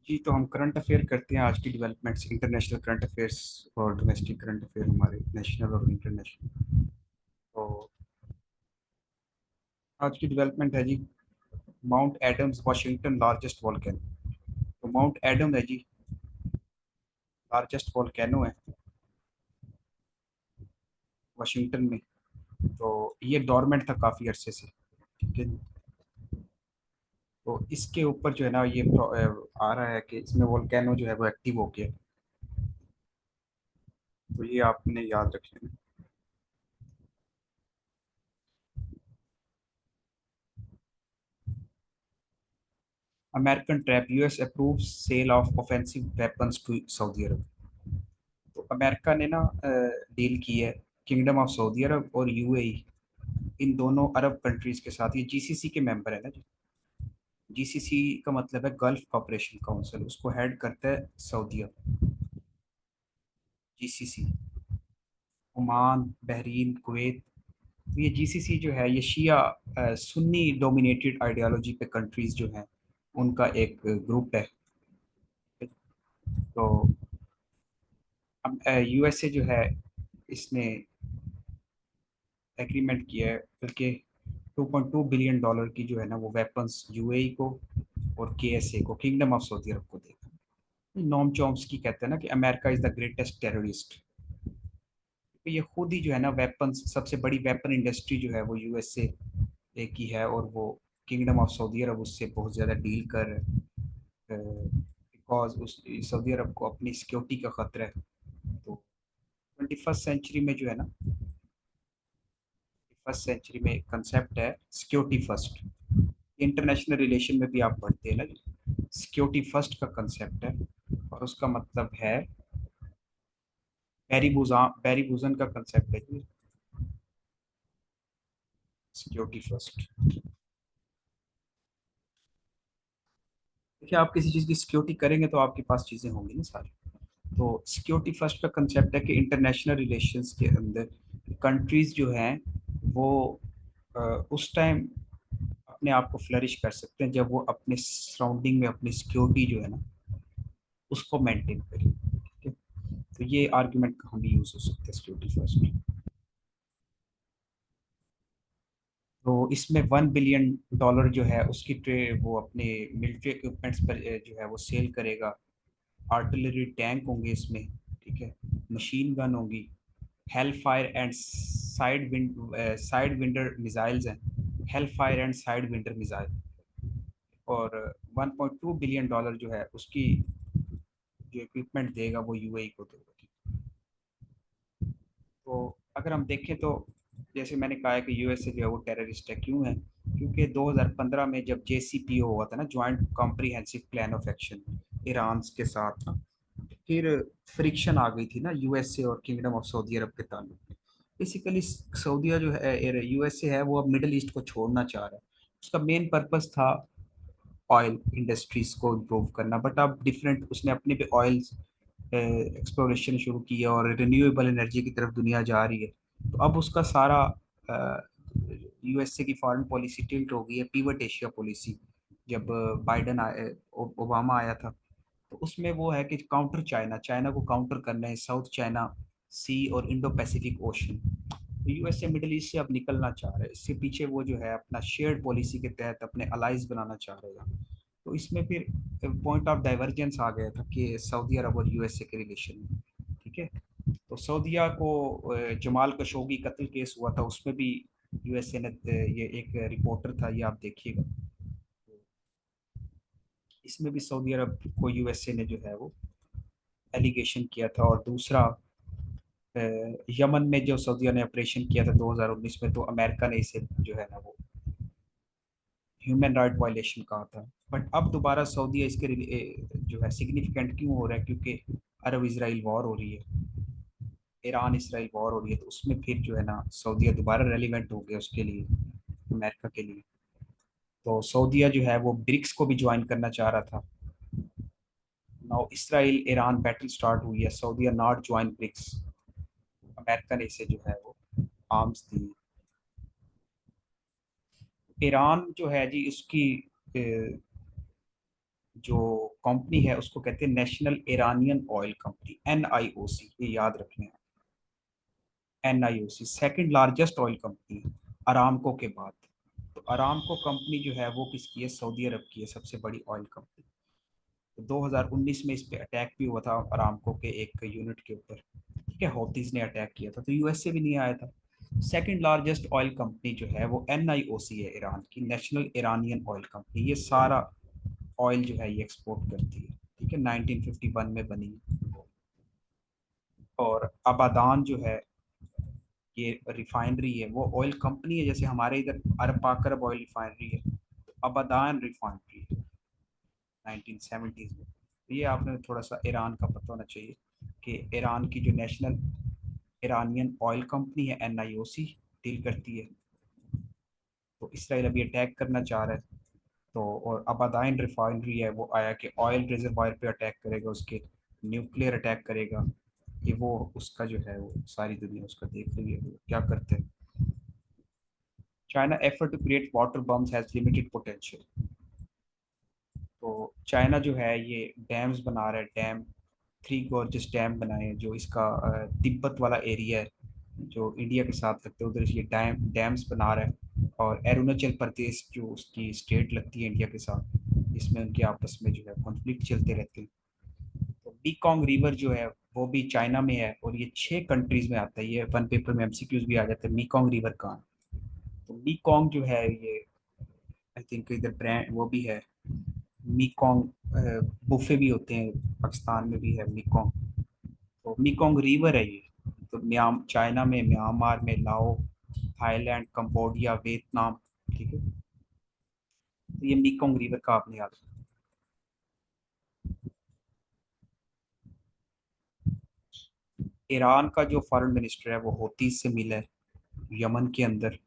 जी, तो हम current affair करते हैं। आज की डेवलपमेंट्स, इंटरनेशनल करंट अफेयर्स और डोमेस्टिक करंट अफेयर, हमारे नेशनल और इंटरनेशनल। तो आज की डेवलपमेंट है जी, Mount Adams Washington largest volcano. तो माउंट एडम है जी, लार्जेस्ट वॉल्केनो है वाशिंगटन में। तो ये डोरमेंट था काफ़ी अरसे से। ठीक है। तो इसके ऊपर जो है ना, ये आ रहा है कि इसमें वॉल्केनो जो है वो एक्टिव हो गया। तो ये आपने याद रख लेना। American trap, US approves sale of offensive weapons to Saudi Arabia. तो अमेरिका ने ना डील की है किंगडम ऑफ सऊदी अरब और यूएई, इन दोनों अरब कंट्रीज के साथ। ये जीसीसी के मेंबर है ना जी। जीसीसी का मतलब है गल्फ कॉपरेशन काउंसिल, उसको हेड करता है Saudi Arabia. GCC, Oman, Bahrain, Kuwait. तो ये जीसीसी जो है, ये शिया सुन्नी डोमिनेटेड आइडियोलॉजी पे कंट्रीज जो हैं उनका एक ग्रुप है। तो यूएसए जो है, इसने एग्रीमेंट किया है, बल्कि $2.2 बिलियन की जो है ना वो वेपन्स यूएई को और केएसए को, किंगडम ऑफ सऊदी अरब को देगा। नोम चॉम्स्की कहते हैं ना कि America is the greatest terrorist. तो ये खुद ही जो है ना वेपन्स, सबसे बड़ी वेपन इंडस्ट्री जो है वो यूएसए की है, और वो किंगडम ऑफ सऊदी अरब उससे बहुत ज़्यादा डील कर, बिकॉज उस सऊदी अरब को अपनी सिक्योरिटी का खतरा है। तो 21st सेंचुरी में जो है ना, फर्स्ट सेंचुरी में एक कंसेप्ट है सिक्योरिटी फर्स्ट। इंटरनेशनल रिलेशन में भी आप पढ़ते हैं ना, सिक्योरिटी फर्स्ट का कंसेप्ट है। और उसका मतलब है बैरी बुजन का कंसेप्ट है कि सिक्योरिटी फर्स्ट। देखिए, आप किसी चीज़ की सिक्योरिटी करेंगे तो आपके पास चीज़ें होंगी ना सारी। तो सिक्योरिटी फर्स्ट का कंसेप्ट है कि इंटरनेशनल रिलेशंस के अंदर कंट्रीज जो हैं वो उस टाइम अपने आप को फ्लरिश कर सकते हैं जब वो अपने सराउंडिंग में अपनी सिक्योरिटी जो है ना उसको मेंटेन करें। ठीक है। तो ये आर्गुमेंट कहाँ भी यूज हो सकता है सिक्योरिटी फर्स्ट। तो इसमें $1 बिलियन जो है उसकी वो अपने मिलिट्री इक्विपमेंट्स पर जो है वो सेल करेगा। आर्टिलरी टैंक होंगे इसमें। ठीक है। मशीन गन होगी। Hellfire and Sidewinder missiles हैं। Hellfire and Sidewinder missile. और $1.2 बिलियन जो है उसकी जो इक्विपमेंट देगा वो यूएई को देगा। तो अगर हम देखें तो जैसे मैंने कहा है कि यूएसए जो है वो टेररिस्ट है, क्यों है? क्योंकि 2015 में जब जेसीपीओ हुआ था ना, joint comprehensive plan of action, Iran के साथ ना, फिर फ्रिक्शन आ गई थी ना यूएसए और किंगडम ऑफ सऊदी अरब के ताल्लुक में। बेसिकली सऊदीया जो है, यूएसए है, वो अब मिडल ईस्ट को छोड़ना चाह रहा है। उसका मेन पर्पस था ऑयल इंडस्ट्रीज को इम्प्रूव करना, बट अब डिफरेंट उसने अपने पे ऑयल एक्सप्लोरेशन शुरू की है और रिन्यूएबल एनर्जी की तरफ दुनिया जा रही है। तो अब उसका सारा यूएसए की फॉरेन पॉलिसी टिल्ट हो गई है पीवट एशिया पॉलिसी। जब बाइडन आए, ओबामा आया था, तो उसमें वो है कि काउंटर चाइना, चाइना को काउंटर करना है, साउथ चाइना सी और इंडो पैसिफिक ओशन। तो यूएसए मिडिल ईस्ट से अब निकलना चाह रहा है। इसके पीछे वो जो है अपना शेयर्ड पॉलिसी के तहत अपने अलाइज बनाना चाह रहे हैं। तो इसमें फिर पॉइंट ऑफ डाइवर्जेंस आ गया था कि सऊदी अरब और यूएसए के रिलेशन में। ठीक है। तो सऊदीया को जमाल खशोगी कत्ल केस हुआ था, उसमें भी यूएसए ने ये एक रिपोर्टर था, ये आप देखिएगा। इसमें भी सऊदी अरब को यूएसए ने जो है वो एलिगेशन किया था। और दूसरा यमन में जो सऊदीया ने ऑपरेशन किया था 2019 में, तो अमेरिका ने इसे जो है ना वो ह्यूमन राइट वायलेशन कहा था। बट अब दोबारा सऊदीया इसके जो है सिग्निफिकेंट क्यों हो रहा है? क्योंकि अरब इसराइल वॉर हो रही है, ईरान इसराइल वॉर हो रही है, तो उसमें फिर जो है ना सऊदीया दोबारा रेलिवेंट हो गया उसके लिए, अमेरिका के लिए। तो सऊदीया जो है वो ब्रिक्स को भी ज्वाइन करना चाह रहा था। Now Israel Iran battle start हुई है, सऊदीया नॉट ज्वाइन ब्रिक्स। अमेरिका ने इसे जो है वो आर्म्स दी। ईरान जो है जी, उसकी जो कंपनी है उसको कहते हैं national Iranian oil company, NIOC, ये याद रखना है। NIOC second largest oil company Aramco के बाद। तो अरामको कंपनी जो है वो किसकी है, सऊदी अरब की है, सबसे बड़ी ऑयल कंपनी। तो 2019 में इस पे अटैक भी हुआ था अरामको के एक यूनिट के ऊपर, ठीक है, हौतीज ने अटैक किया था, तो यूएस से भी नहीं आया था। सेकंड लार्जेस्ट ऑयल कंपनी जो है वो NIOC है, ईरान की नेशनल ईरानियन ऑयल कंपनी। ये सारा ऑयल जो है ये एक्सपोर्ट करती है, ठीक है, 1951 में बनी। और अबादान जो है ये रिफाइनरी है, वो ऑयल कंपनी है, जैसे हमारे इधर अरब पाकरब ऑयल रिफाइनरी है, तो अबादान रिफाइनरी है 1970s में। तो ये आपने थोड़ा सा ईरान का पता होना चाहिए कि ईरान की जो नेशनल ईरानियन ऑयल कंपनी है NIOC डील करती है। तो इसराइल अभी अटैक करना चाह रहा है, तो और अबादाइन रिफाइनरी है वो आया कि ऑयल रिजर्वायर पे अटैक करेगा, उसके न्यूक्लियर अटैक करेगा। ये वो उसका जो है वो सारी दुनिया उसका देख रही है, वो क्या करते हैं। China effort to create water bombs has limited potential. तो चाइना जो है ये डैम्स बना रहा है, डैम, थ्री गॉर्जस डैम बनाए हैं, जो इसका तिब्बत वाला एरिया है जो इंडिया के साथ लगता है, उधर ये डैम्स बना रहा है। और अरुणाचल प्रदेश जो उसकी स्टेट लगती है इंडिया के साथ, इसमें उनके आपस में जो है कॉन्फ्लिक्ट चलते रहते हैं। तो बीकॉन्ग रिवर जो है वो भी चाइना में है, और ये 6 कंट्रीज में आता है। ये वन पेपर में MCQs भी आ जाते हैं, मीकॉन्ग रिवर कहाँ है। तो मीकॉन्ग जो है ये आई थिंक इधर ब्रांड वो भी है, मीकॉन्ग बुफे भी होते हैं, पाकिस्तान में भी है मीकॉन्ग। तो मीकॉन्ग रिवर है ये। तो म्यां चाइना में, म्यांमार में, लाओ, थाईलैंड, कंबोडिया, वियतनाम, ठीक है। तो ये मीकॉन्ग रिवर का आपने याद रखना। ईरान का जो फॉरेन मिनिस्टर है वो हौतीस से मिला है यमन के अंदर,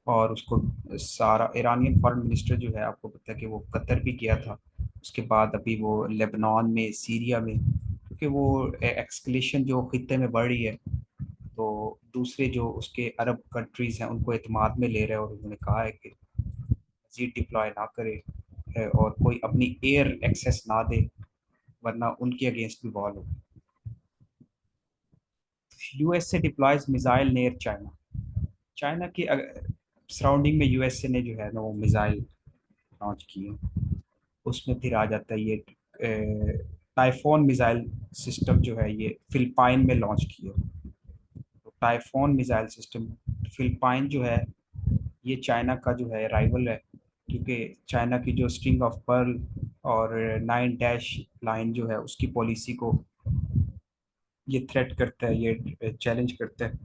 और उसको सारा ईरानियन फॉरेन मिनिस्टर जो है आपको पता है कि वो कतर भी गया था। उसके बाद अभी वो लेबनान में, सीरिया में, क्योंकि वो एक्सकलेशन जो खित्ते में बढ़ रही है, तो दूसरे जो उसके अरब कंट्रीज हैं उनको एतमाद में ले रहे हैं, और उन्होंने कहा है कि मजीद डिप्लॉय ना करे और कोई अपनी एयर एक्सेस ना दे, वरना उनके अगेंस्ट भी वॉर हो। USA deploys missile near China. China की सराउंडिंग में USA ने जो है ना वो मिसाइल लॉन्च किए। उसमें फिर आ जाता है ये टाइफोन मिसाइल सिस्टम जो है ये फिलिपाइन में लॉन्च किया। तो टाइफोन मिसाइल सिस्टम फिलिपाइन जो है ये चाइना का जो है राइवल है, क्योंकि चाइना की जो स्ट्रिंग ऑफ पर्ल और 9 डैश लाइन जो है उसकी पॉलिसी को ये थ्रेट करता है, ये चैलेंज करता है।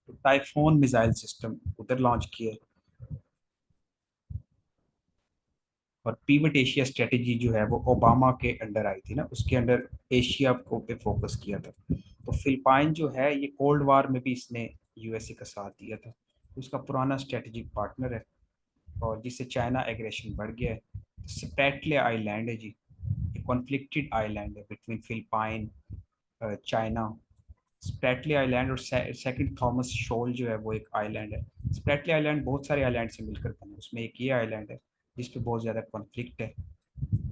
तो टाइफोन मिसाइल सिस्टम उधर लॉन्च किया। और पीवट एशिया स्ट्रेटेजी जो है वो ओबामा के अंडर आई थी ना, उसके अंडर एशिया को पे फोकस किया था। तो फिलिपाइन जो है ये कोल्ड वार में भी इसने USA का साथ दिया था, उसका पुराना स्ट्रेटेजिक पार्टनर है। और जिससे चाइना एग्रेशन बढ़ गया है। स्प्रैटले आइलैंड है जी, ये कॉन्फ्लिक्टेड आइलैंड है between Philippine, China. Spratly island और सेकंड थॉमस शोल जो है वो एक आइलैंड है। स्प्रैटले आइलैंड बहुत सारे आइलैंड से मिलकर बना है, उसमें एक ये आइलैंड है जिस पे बहुत ज़्यादा कॉन्फ्लिक्ट है,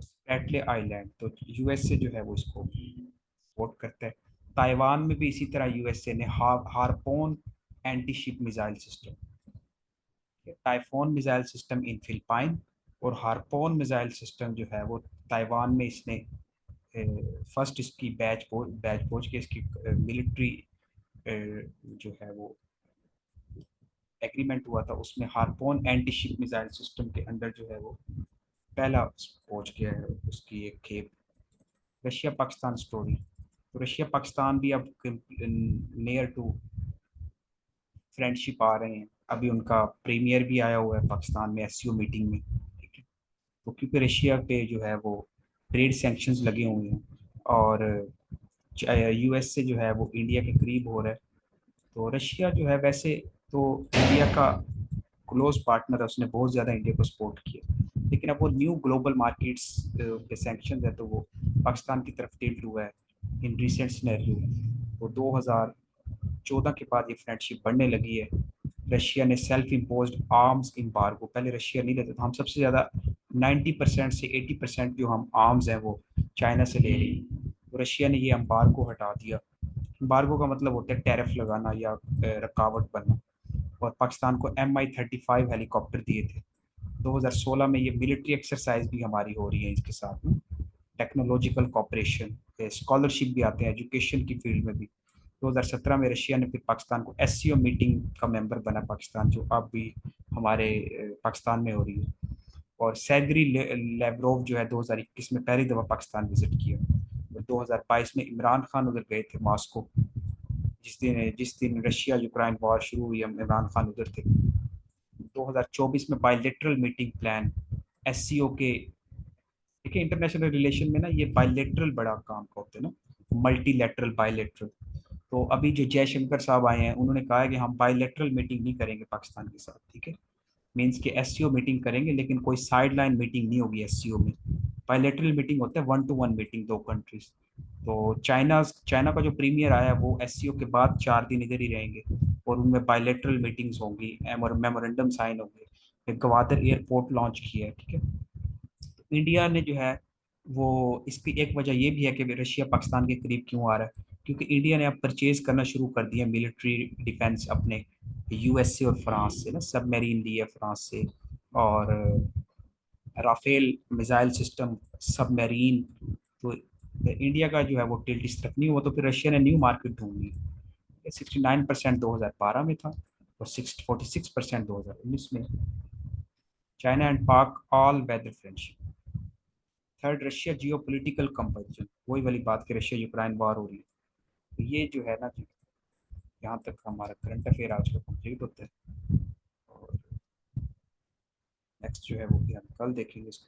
स्प्रैटले आइलैंड। तो USA जो है वो इसको सपोर्ट करता है। ताइवान में भी इसी तरह USA ने Harpoon anti ship missile system, Typhon missile system in Philippine, और हारपोन मिसाइल सिस्टम जो है वो ताइवान में इसने फर्स्ट इसकी बैच पहुंच के इसकी मिलिट्री जो है वो एग्रीमेंट हुआ था, उसमें हारपोन एंटी शिप मिसाइल सिस्टम के अंदर जो है वो पहला पहुंच गया है उसकी एक खेप। Russia Pakistan story. तो रशिया पाकिस्तान भी अब नियर टू फ्रेंडशिप आ रहे हैं। अभी उनका प्रीमियर भी आया हुआ है पाकिस्तान में SCO मीटिंग में, ठीक है। तो क्योंकि रशिया पे जो है वो ट्रेड सैंक्शंस लगे हुए हैं, और US से जो है वो इंडिया के करीब हो रहा है। तो रशिया जो है वैसे तो इंडिया का क्लोज पार्टनर है, उसने बहुत ज़्यादा इंडिया को सपोर्ट किया, लेकिन अब वो न्यू ग्लोबल मार्केट्स पे सैंक्शन है तो वो पाकिस्तान की तरफ टिल्ट हुआ है इन रिसेंट सिनेरियो। वो 2014 के बाद ये फ्रेंडशिप बढ़ने लगी है। रशिया ने सेल्फ इम्पोज्ड आर्म्स इम्बार्गो, पहले रशिया नहीं लेता था, हम सबसे ज़्यादा 90% से 80% जो हम आर्म्स हैं वो चाइना से ले रही हैं। तो रशिया ने ये एम्बार्गो हटा दिया। एम्बार्गो का मतलब होता है टैरिफ लगाना या रुकावट बनना। और पाकिस्तान को MI-35 हेलीकॉप्टर दिए थे 2016 में। ये मिलिट्री एक्सरसाइज भी हमारी हो रही है इसके साथ में। टेक्नोलॉजिकल कॉपरेशन, स्कॉलरशिप भी आते हैं एजुकेशन की फील्ड में भी। 2017 में रशिया ने फिर पाकिस्तान को SCO मीटिंग का मेंबर बना पाकिस्तान, जो अब भी हमारे पाकिस्तान में हो रही है। और सैदरी लेवरोव जो है 2021 में पहली दफ़ा पाकिस्तान विजिट किया। 2022 में इमरान खान उधर गए थे मॉस्को। जिस दिन रशिया यूक्रेन वॉर शुरू हुई, हम इमरान खान उधर थे। 2024 में बायलेटरल मीटिंग प्लान SCO के। देखिए इंटरनेशनल रिलेशन में ना ये बायलेटरल बड़ा काम का होता है ना, मल्टीलेटरल बायलेटरल। तो अभी जो जयशंकर साहब आए हैं उन्होंने कहा है कि हम बायलेटरल मीटिंग नहीं करेंगे पाकिस्तान के साथ, ठीक है। मीन्स के SCO मीटिंग करेंगे लेकिन कोई साइड लाइन मीटिंग नहीं होगी SCO में। बायलेटरल मीटिंग होता है 1 to 1 मीटिंग, दो कंट्रीज। तो चाइना का जो प्रीमियर आया है वो SCO के बाद 4 दिन इधर ही रहेंगे। और उनमें बायलेटरल मीटिंग्स होंगी और मेमोरेंडम साइन होंगे। फिर गवादर एयरपोर्ट लॉन्च किया है, ठीक है। तो इंडिया ने जो है वो, इसकी एक वजह ये भी है कि रशिया पाकिस्तान के करीब क्यों आ रहा है, क्योंकि इंडिया ने अब परचेज करना शुरू कर दिया मिलिट्री डिफेंस अपने USA और फ्रांस से ना, सबमरीन लिया फ्रांस से। और राफेल मिसाइल सिस्टम, सबमरीन। तो इंडिया का जो है वो टिल्ट इस तरफ नहीं हुआ, तो फिर रशिया ने न्यू मार्केट ढूंढ ली। 69% 2012 में था और 46% 2019 में। China and Pak all weather friendship. Third, Russia geopolitical comparison. वही वाली बात कि रशिया यूक्रेन वॉर हो रही है। तो ये जो है ना जी, यहाँ तक हमारा करंट अफेयर आज का कंप्लीट होता है। और नेक्स्ट जो है वो भी हम कल देखेंगे इसको।